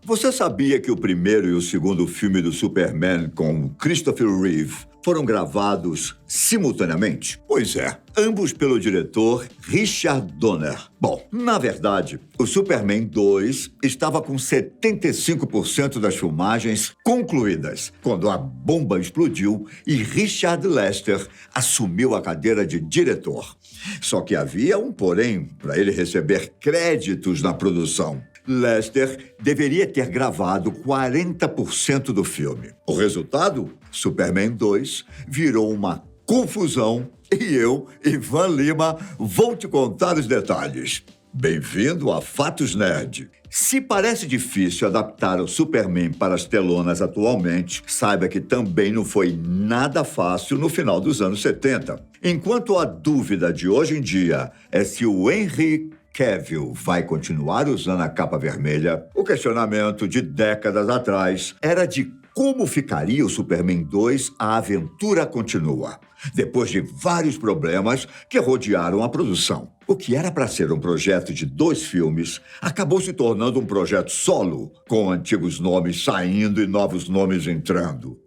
Você sabia que o primeiro e o segundo filme do Superman com Christopher Reeve foram gravados simultaneamente? Pois é, ambos pelo diretor Richard Donner. Bom, na verdade, o Superman 2 estava com 75% das filmagens concluídas quando a bomba explodiu e Richard Lester assumiu a cadeira de diretor. Só que havia um porém para ele receber créditos na produção. Lester deveria ter gravado 40% do filme. O resultado? Superman 2 virou uma confusão e eu, Ivan Lima, vou te contar os detalhes. Bem-vindo a Fatos Nerd. Se parece difícil adaptar o Superman para as telonas atualmente, saiba que também não foi nada fácil no final dos anos 70. Enquanto a dúvida de hoje em dia é se o Henry Cavill vai continuar usando a capa vermelha, o questionamento de décadas atrás era de como ficaria o Superman 2 A Aventura Continua, depois de vários problemas que rodearam a produção. O que era para ser um projeto de 2 filmes acabou se tornando um projeto solo, com antigos nomes saindo e novos nomes entrando.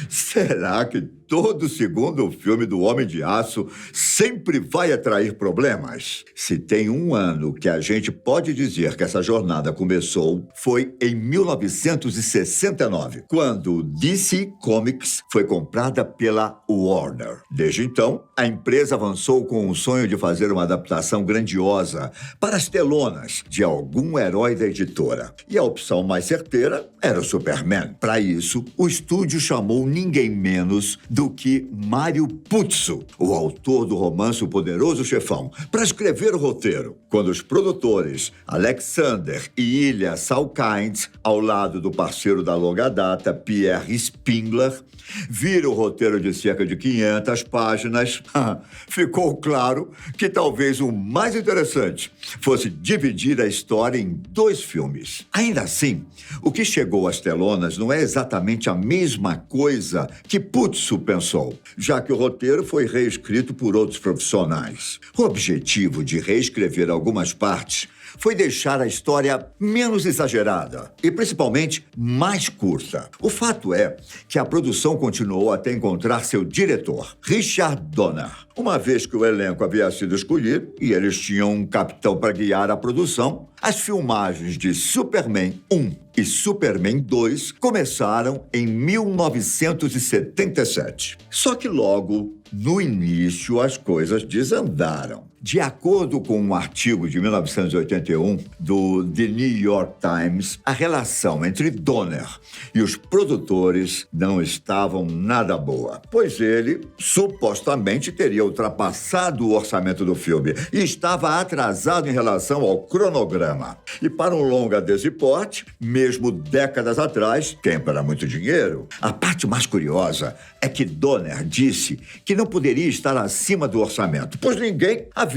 Será que todo segundo filme do Homem de Aço sempre vai atrair problemas? Se tem um ano que a gente pode dizer que essa jornada começou, foi em 1969, quando DC Comics foi comprada pela Warner. Desde então, a empresa avançou com o sonho de fazer uma adaptação grandiosa para as telonas de algum herói da editora. E a opção mais certeira era o Superman. Para isso, o estúdio chamou ninguém menos do que Mario Puzo, o autor do romance O Poderoso Chefão, para escrever o roteiro. Quando os produtores Alexander e Ilya Salkind, ao lado do parceiro da longa data, Pierre Spengler, viram o roteiro de cerca de 500 páginas, ficou claro que talvez o mais interessante fosse dividir a história em 2 filmes. Ainda assim, o que chegou às telonas não é exatamente a mesma coisa que Puzo pensou, já que o roteiro foi reescrito por outros profissionais. O objetivo de reescrever algumas partes foi deixar a história menos exagerada e, principalmente, mais curta. O fato é que a produção continuou até encontrar seu diretor, Richard Donner. Uma vez que o elenco havia sido escolhido e eles tinham um capitão para guiar a produção, as filmagens de Superman 1 e Superman 2 começaram em 1977. Só que logo, no início, as coisas desandaram. De acordo com um artigo de 1981 do The New York Times, a relação entre Donner e os produtores não estavam nada boa, pois ele supostamente teria ultrapassado o orçamento do filme e estava atrasado em relação ao cronograma. E para um longa desse porte, mesmo décadas atrás, tempo era muito dinheiro. A parte mais curiosa é que Donner disse que não poderia estar acima do orçamento, pois ninguém havia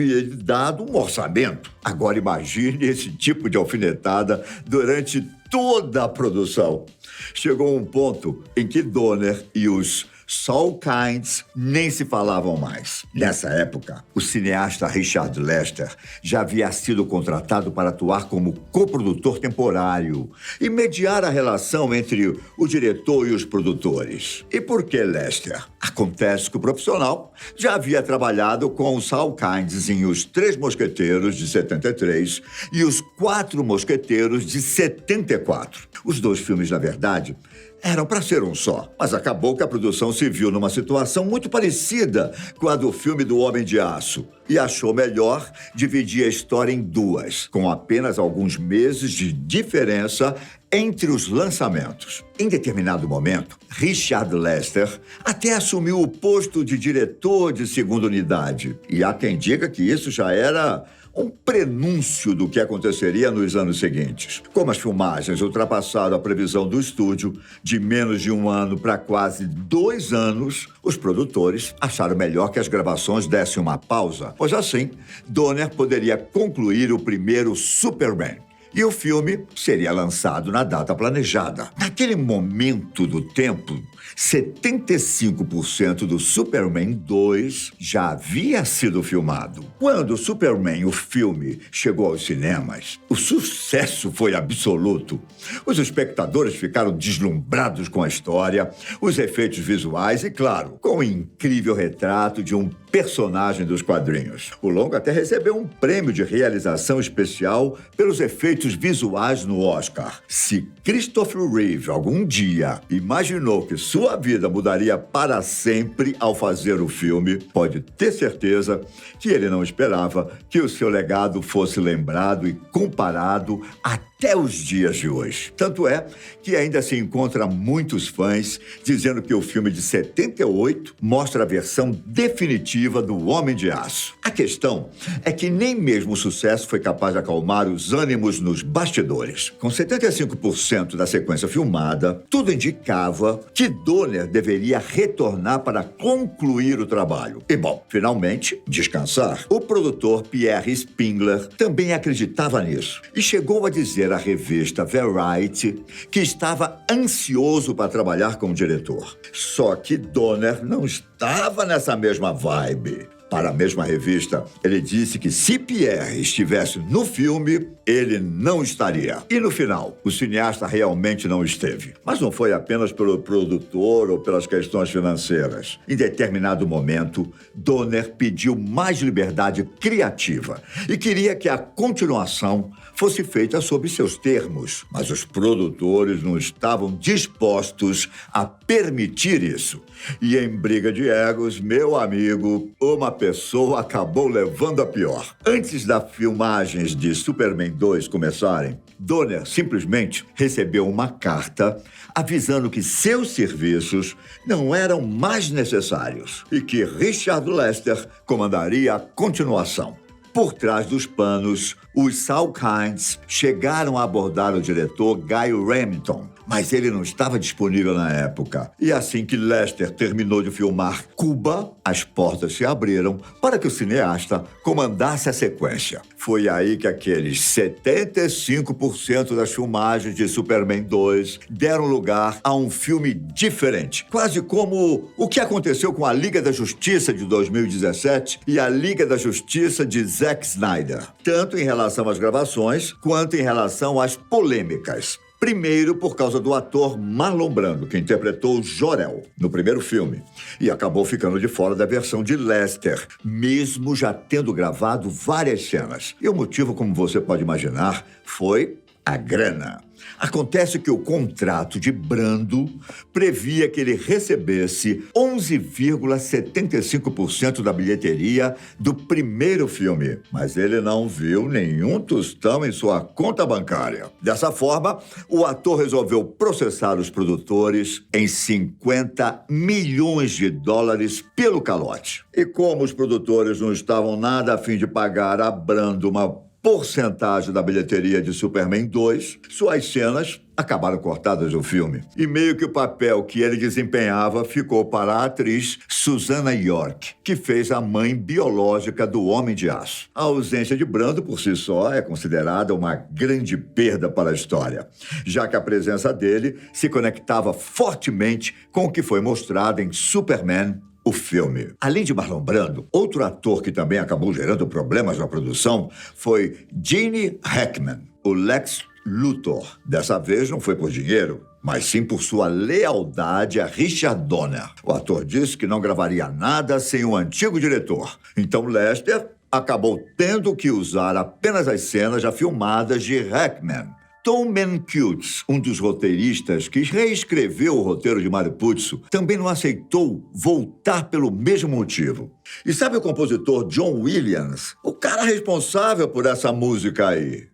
dado um orçamento. Agora imagine esse tipo de alfinetada durante toda a produção. Chegou um ponto em que Donner e os Salkinds nem se falavam mais. Nessa época, o cineasta Richard Lester já havia sido contratado para atuar como coprodutor temporário e mediar a relação entre o diretor e os produtores. E por que Lester? Acontece que o profissional já havia trabalhado com os Salkinds em Os 3 Mosqueteiros, de 73, e Os 4 Mosqueteiros, de 74. Os 2 filmes, na verdade, eram para ser um só, mas acabou que a produção se viu numa situação muito parecida com a do filme do Homem de Aço e achou melhor dividir a história em 2, com apenas alguns meses de diferença entre os lançamentos. Em determinado momento, Richard Lester até assumiu o posto de diretor de segunda unidade. E há quem diga que isso já era um prenúncio do que aconteceria nos anos seguintes. Como as filmagens ultrapassaram a previsão do estúdio de menos de 1 ano para quase 2 anos, os produtores acharam melhor que as gravações dessem uma pausa, pois assim, Donner poderia concluir o primeiro Superman E o filme seria lançado na data planejada. Naquele momento do tempo, 75% do Superman 2 já havia sido filmado. Quando Superman, o filme, chegou aos cinemas, o sucesso foi absoluto. Os espectadores ficaram deslumbrados com a história, os efeitos visuais e, claro, com o incrível retrato de um personagem dos quadrinhos. O longa até recebeu um prêmio de realização especial pelos efeitos visuais no Oscar. Se Christopher Reeve algum dia imaginou que sua vida mudaria para sempre ao fazer o filme, pode ter certeza que ele não esperava que o seu legado fosse lembrado e comparado até os dias de hoje. Tanto é que ainda se encontra muitos fãs dizendo que o filme de 78 mostra a versão definitiva do Homem de Aço. A questão é que nem mesmo o sucesso foi capaz de acalmar os ânimos nos bastidores. Com 75% da sequência filmada, tudo indicava que Donner deveria retornar para concluir o trabalho. E, bom, finalmente, descansar. O produtor Pierre Spengler também acreditava nisso e chegou a dizer à revista Variety que estava ansioso para trabalhar com o diretor. Só que Donner não estava nessa mesma vibe. Para a mesma revista, ele disse que se Pierre estivesse no filme, ele não estaria. E no final, o cineasta realmente não esteve. Mas não foi apenas pelo produtor ou pelas questões financeiras. Em determinado momento, Donner pediu mais liberdade criativa e queria que a continuação fosse feita sob seus termos. Mas os produtores não estavam dispostos a permitir isso. E em briga de egos, meu amigo, uma pessoa acabou levando a pior. Antes das filmagens de Superman 2 começarem, Donner simplesmente recebeu uma carta avisando que seus serviços não eram mais necessários e que Richard Lester comandaria a continuação. Por trás dos panos, os Salkinds chegaram a abordar o diretor Guy Remington, mas ele não estava disponível na época. E assim que Lester terminou de filmar Cuba, as portas se abriram para que o cineasta comandasse a sequência. Foi aí que aqueles 75% das filmagens de Superman 2 deram lugar a um filme diferente. Quase como o que aconteceu com a Liga da Justiça de 2017 e a Liga da Justiça de Zack Snyder. Tanto em relação às gravações, quanto em relação às polêmicas. Primeiro, por causa do ator Marlon Brando, que interpretou Jor-El no primeiro filme, e acabou ficando de fora da versão de Lester, mesmo já tendo gravado várias cenas. E o motivo, como você pode imaginar, foi a grana. Acontece que o contrato de Brando previa que ele recebesse 11,75% da bilheteria do primeiro filme, mas ele não viu nenhum tostão em sua conta bancária. Dessa forma, o ator resolveu processar os produtores em 50 milhões de dólares pelo calote. E como os produtores não estavam nada a fim de pagar a Brando uma porcentagem da bilheteria de Superman 2, suas cenas acabaram cortadas do filme. E meio que o papel que ele desempenhava ficou para a atriz Susannah York, que fez a mãe biológica do Homem de Aço. A ausência de Brando, por si só, é considerada uma grande perda para a história, já que a presença dele se conectava fortemente com o que foi mostrado em Superman, o filme. Além de Marlon Brando, outro ator que também acabou gerando problemas na produção foi Gene Hackman, o Lex Luthor. Dessa vez não foi por dinheiro, mas sim por sua lealdade a Richard Donner. O ator disse que não gravaria nada sem o antigo diretor. Então Lester acabou tendo que usar apenas as cenas já filmadas de Hackman. Tom Mankiewicz, um dos roteiristas que reescreveu o roteiro de Mario Puzo, também não aceitou voltar pelo mesmo motivo. E sabe o compositor John Williams? O cara responsável por essa música aí.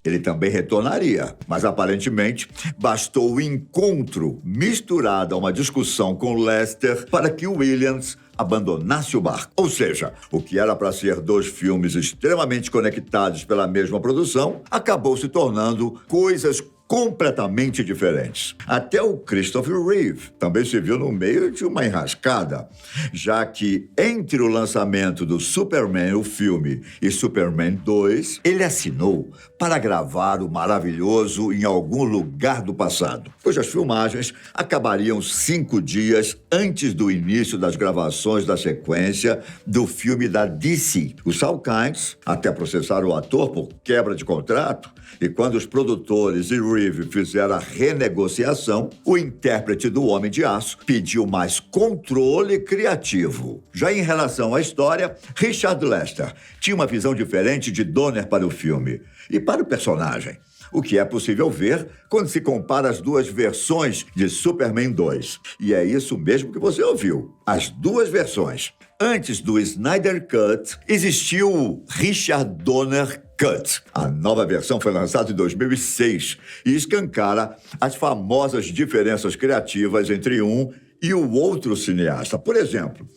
Ele também retornaria, mas aparentemente bastou o encontro misturado a uma discussão com Lester para que Williams abandonasse o barco. Ou seja, o que era para ser dois filmes extremamente conectados pela mesma produção acabou se tornando coisas completamente diferentes. Até o Christopher Reeve também se viu no meio de uma enrascada, já que entre o lançamento do Superman, o filme, e Superman 2, ele assinou para gravar o maravilhoso em algum lugar do passado, cujas filmagens acabariam 5 dias antes do início das gravações da sequência do filme da DC. O Saul Kynes até processaram o ator por quebra de contrato, e quando os produtores e Reeve fizeram a renegociação, o intérprete do Homem de Aço pediu mais controle criativo. Já em relação à história, Richard Lester tinha uma visão diferente de Donner para o filme e para o personagem, o que é possível ver quando se compara as duas versões de Superman 2. E é isso mesmo que você ouviu, as duas versões. Antes do Snyder Cut, existiu o Richard Donner Cut. A nova versão foi lançada em 2006 e escancara as famosas diferenças criativas entre um e o outro cineasta. Por exemplo,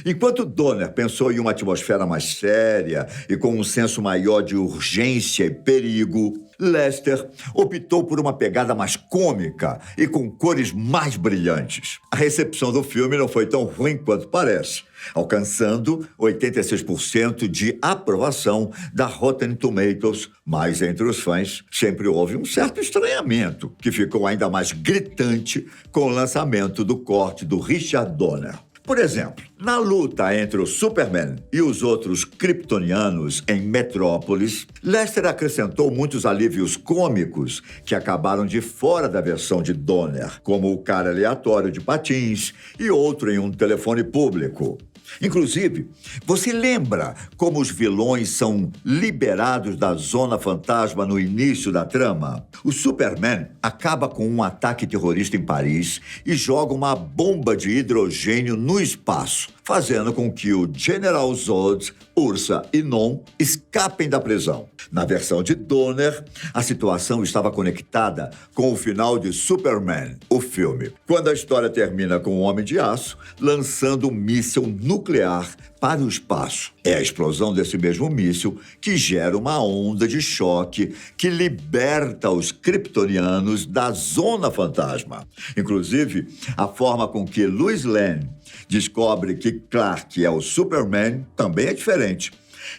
enquanto Donner pensou em uma atmosfera mais séria e com um senso maior de urgência e perigo, Lester optou por uma pegada mais cômica e com cores mais brilhantes. A recepção do filme não foi tão ruim quanto parece, alcançando 86% de aprovação da Rotten Tomatoes, mas entre os fãs sempre houve um certo estranhamento, que ficou ainda mais gritante com o lançamento do corte do Richard Donner. Por exemplo, na luta entre o Superman e os outros kryptonianos em Metrópolis, Lester acrescentou muitos alívios cômicos que acabaram de fora da versão de Donner, como o cara aleatório de patins e outro em um telefone público. Inclusive, você lembra como os vilões são liberados da Zona Fantasma no início da trama? O Superman acaba com um ataque terrorista em Paris e joga uma bomba de hidrogênio no espaço, fazendo com que o General Zod, Ursa e Non escapem da prisão. Na versão de Donner, a situação estava conectada com o final de Superman, o filme, quando a história termina com o Homem de Aço lançando um míssil nuclear para o espaço. É a explosão desse mesmo míssil que gera uma onda de choque que liberta os kryptonianos da Zona Fantasma. Inclusive, a forma com que Lois Lane descobre que Clark é o Superman também é diferente.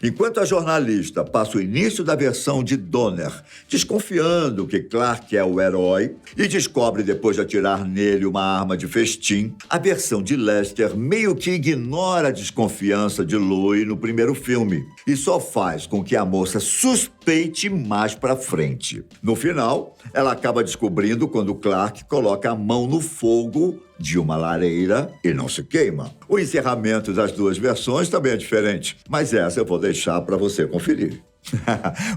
Enquanto a jornalista passa o início da versão de Donner desconfiando que Clark é o herói e descobre depois de atirar nele uma arma de festim, a versão de Lester meio que ignora a desconfiança de Lois no primeiro filme e só faz com que a moça suspeite mais pra frente. No final, ela acaba descobrindo quando Clark coloca a mão no fogo de uma lareira e não se queima. O encerramento das duas versões também é diferente, mas essa eu vou deixar para você conferir.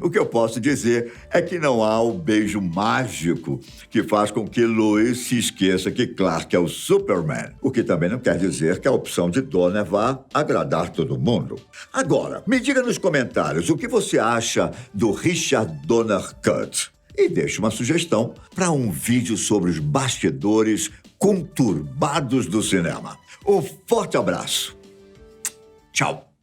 O que eu posso dizer é que não há o beijo mágico que faz com que Lois se esqueça que Clark é o Superman, o que também não quer dizer que a opção de Donner vá agradar todo mundo. Agora, me diga nos comentários o que você acha do Richard Donner Cut e deixe uma sugestão para um vídeo sobre os bastidores conturbados do cinema. Um forte abraço. Tchau.